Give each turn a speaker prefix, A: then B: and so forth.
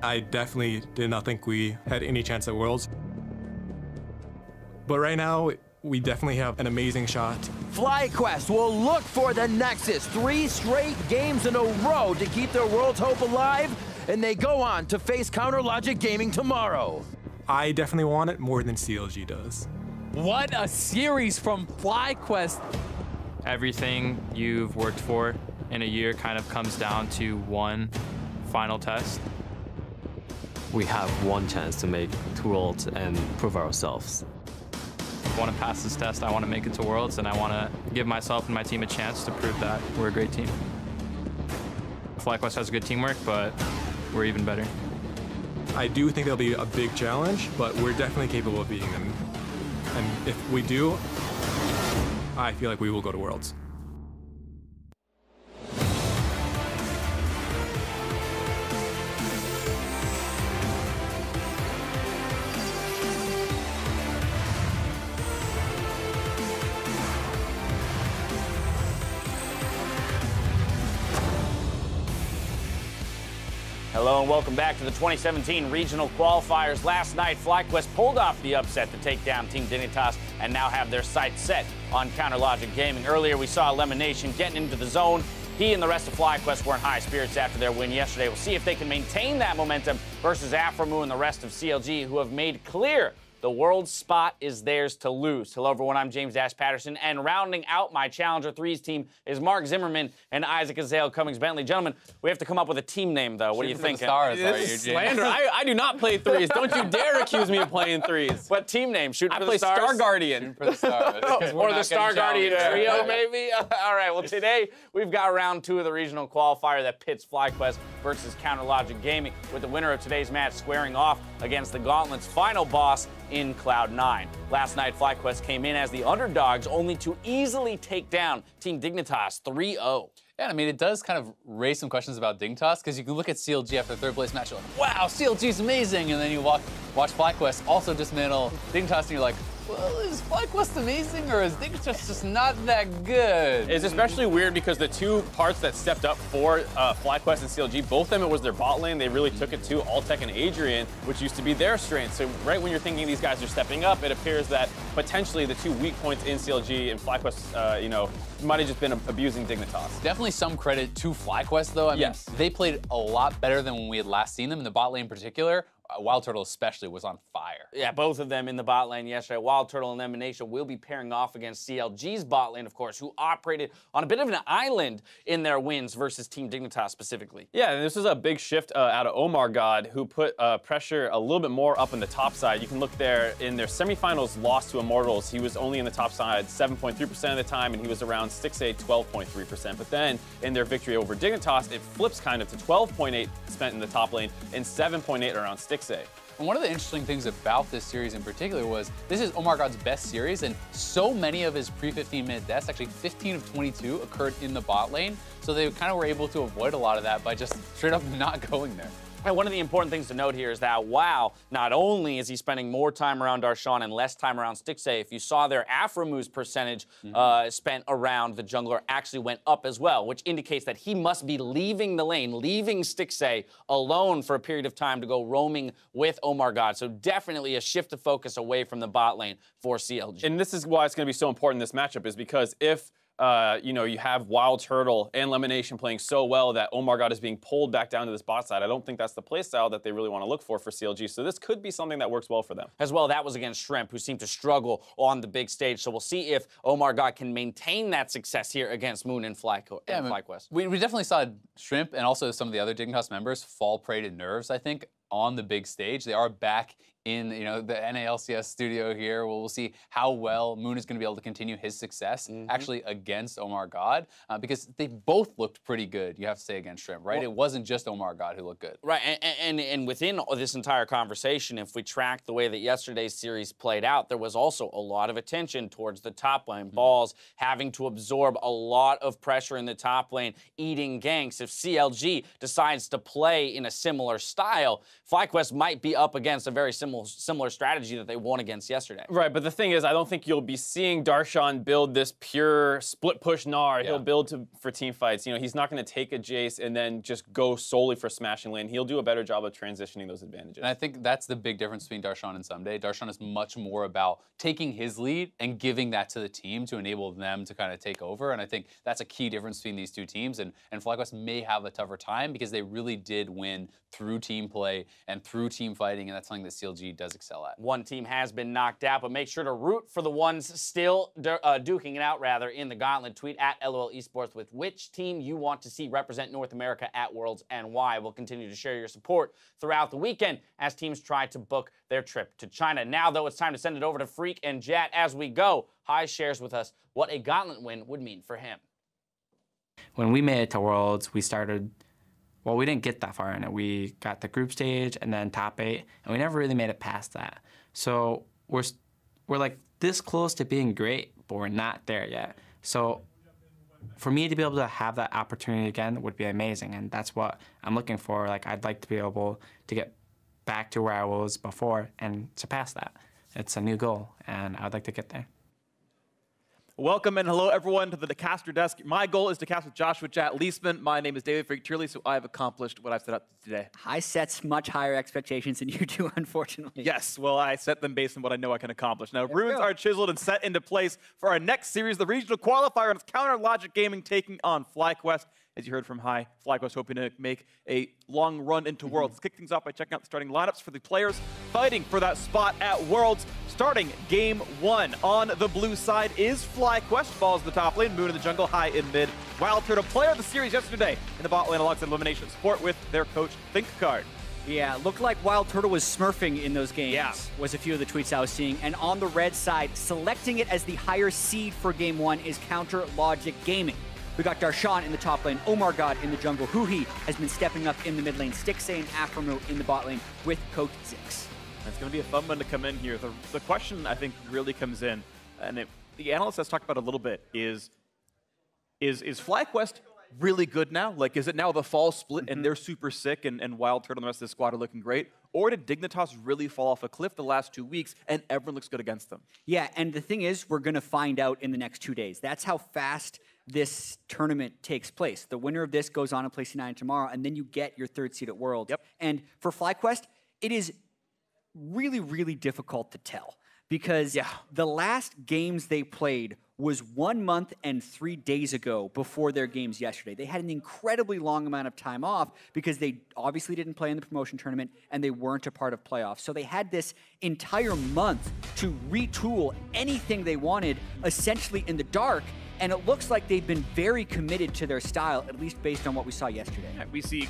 A: I definitely did not think we had any chance at Worlds. But right now, we definitely have an amazing shot.
B: FlyQuest will look for the Nexus 3 straight games in a row to keep their World's hope alive, and they go on to face CounterLogic Gaming tomorrow.
A: I definitely want it more than CLG does.
C: What a series from FlyQuest.
D: Everything you've worked for in a year kind of comes down to one final test.
E: We have one chance to make two Worlds and prove ourselves.
D: I want to pass this test, I want to make it to Worlds, and I want to give myself and my team a chance to prove that we're a great team. FlyQuest has good teamwork, but we're even better.
A: I do think that'll be a big challenge, but we're definitely capable of beating them. And if we do, I feel like we will go to Worlds.
F: Hello and welcome back to the 2017 Regional Qualifiers. Last night, FlyQuest pulled off the upset to take down Team Dignitas and now have their sights set on CounterLogic Gaming. Earlier, we saw Elimination getting into the zone. He and the rest of FlyQuest were in high spirits after their win yesterday. We'll see if they can maintain that momentum versus Afromoo and the rest of CLG, who have made clear the world spot is theirs to lose. Hello, everyone. I'm James Dash Patterson, and rounding out my Challenger 3s team is Mark Zimmerman and Isaac Azale Cummings-Bentley. Gentlemen, we have to come up with a team name, though. What do you think?
G: This is slander. I do not play threes. Don't you dare accuse me of playing threes.
F: What team name? Shoot for
G: I play
F: the stars?
G: Star Guardian.
C: For the stars.
F: Or the Star Guardian trio, maybe? All right, well, today we've got round 2 of the regional qualifier that pits FlyQuest versus CounterLogic Gaming, with the winner of today's match squaring off against the Gauntlet's final boss in Cloud9. Last night, FlyQuest came in as the underdogs, only to easily take down Team Dignitas 3-0.
C: Yeah, I mean, it does kind of raise some questions about Dignitas, because you can look at CLG after the third place match, you're like, wow, CLG's amazing, and then you watch FlyQuest also dismantle Dignitas, and you're like, well, is FlyQuest amazing, or is Dignitas just not that good?
G: It's especially weird because the two parts that stepped up for FlyQuest and CLG, both of them, it was their bot lane. They really took it to Altec and Adrian, which used to be their strength. So right when you're thinking these guys are stepping up, it appears that potentially the two weak points in CLG and FlyQuest, you know, might have just been abusing Dignitas.
C: Definitely some credit to FlyQuest, though. I mean, they played a lot better than when we had last seen them. In the bot lane in particular, Wild Turtle especially was on fire.
F: Yeah, both of them in the bot lane yesterday. Wild Turtle and Elimination will be pairing off against CLG's bot lane, of course, who operated on a bit of an island in their wins versus Team Dignitas specifically.
G: Yeah, and this is a big shift out of Omar God, who put pressure a little bit more up in the top side. You can look there in their semifinals loss to Immortals. He was only in the top side 7.3% of the time, and he was around 6-8, 12.3%. But then in their victory over Dignitas, it flips kind of to 12.8 spent in the top lane and 7.8 around 6-8.
C: And one of the interesting things about this series in particular was this is Omar God's best series, and so many of his pre-15 minute deaths, actually 15 of 22, occurred in the bot lane. So they kind of were able to avoid a lot of that by just straight up not going there.
F: And one of the important things to note here is that WoW, not only is he spending more time around Darshan and less time around Stixxay, if you saw their Afromoo's percentage spent around the jungler actually went up as well, which indicates that he must be leaving the lane, leaving Stixxay alone for a period of time to go roaming with Omar God. So definitely a shift of focus away from the bot lane for CLG.
G: And this is why it's going to be so important in this matchup, is because if you know, you have Wild Turtle and Elimination playing so well that Omar God is being pulled back down to this bot side. I don't think that's the playstyle that they really want to look for CLG. So this could be something that works well for them.
F: As well, that was against Shrimp, who seemed to struggle on the big stage. So we'll see if Omar God can maintain that success here against Moon and FlyQuest.
C: We definitely saw Shrimp and also some of the other Dignitas members fall prey to nerves, I think, on the big stage. They are back in, you know, the LCS studio here. We'll see how well Moon is going to be able to continue his success actually against Omar God, because they both looked pretty good, you have to say, against Shrimp, right? It wasn't just Omar God who looked good.
F: Right, and within this entire conversation, if we track the way that yesterday's series played out, there was also a lot of attention towards the top lane. Balls having to absorb a lot of pressure in the top lane, eating ganks. If CLG decides to play in a similar style, FlyQuest might be up against a very similar similar strategy that they won against yesterday.
G: Right, but the thing is, I don't think you'll be seeing Darshan build this pure split push Gnar. He'll build for team fights. You know, he's not going to take a Jace and then just go solely for smashing lane. He'll do a better job of transitioning those advantages.
C: And I think that's the big difference between Darshan and Someday. Darshan is much more about taking his lead and giving that to the team to enable them to kind of take over. And I think that's a key difference between these two teams. And FlyQuest may have a tougher time because they really did win through team play and through team fighting, and that's something that CLG does excel at.
F: One team has been knocked out, but make sure to root for the ones still duking it out, in the gauntlet. Tweet at LOL Esports with which team you want to see represent North America at Worlds and why. We'll continue to share your support throughout the weekend as teams try to book their trip to China. Now, though, it's time to send it over to Freak and Jat as we go. Hai shares with us what a gauntlet win would mean for him.
D: When we made it to Worlds, we started, well, we didn't get that far in it. We got the group stage and then top 8, and we never really made it past that. So we're like this close to being great, but we're not there yet. So for me to be able to have that opportunity again would be amazing, and that's what I'm looking for. Like, I'd like to be able to get back to where I was before and surpass that. It's a new goal, and I'd like to get there.
H: Welcome and hello everyone to the Caster Desk. My goal is to cast with Joshua Jat Leisman. My name is David Freak Turley, so I have accomplished what I've set out today.
I: Hai sets much higher expectations than you do, unfortunately.
H: Yes, well, I set them based on what I know I can accomplish. Now, runes are chiseled and set into place for our next series, the regional qualifier, and it's Counter Logic Gaming taking on FlyQuest. As you heard from Hai, FlyQuest hoping to make a long run into Worlds. Let's kick things off by checking out the starting lineups for the players fighting for that spot at Worlds. Starting game 1 on the blue side is FlyQuest. Falls in the top lane, Moon in the jungle, Hai in mid. Wild Turtle, player of the series yesterday in the bot lane alongside Elimination Support with their coach, ThinkCard.
I: Yeah, looked like Wild Turtle was smurfing in those games,
H: Yeah.
I: was a few of the tweets I was seeing. And on the red side, selecting it as the higher seed for game 1 is Counter Logic Gaming. We got Darshan in the top lane, Omar God in the jungle, Huhi has been stepping up in the mid lane, Stixay and Afromo in the bot lane with Coach Zix.
H: It's going to be a fun one to come in here. The question, I think, really comes in, and the analyst has talked about a little bit, is FlyQuest really good now? Like, is it now the fall split and they're super sick and Wild Turtle and the rest of the squad are looking great? Or did Dignitas really fall off a cliff the last 2 weeks and everyone looks good against them?
I: Yeah, and the thing is, we're going to find out in the next 2 days. That's how fast this tournament takes place. The winner of this goes on to play C9 tomorrow, and then you get your 3rd seed at Worlds.
H: Yep.
I: And for FlyQuest, it is really, really difficult to tell because the last games they played was 1 month and 3 days ago before their games yesterday. They had an incredibly long amount of time off because they obviously didn't play in the promotion tournament and they weren't a part of playoffs. So they had this entire month to retool anything they wanted essentially in the dark. And it looks like they've been very committed to their style, at least based on what we saw yesterday.
H: We see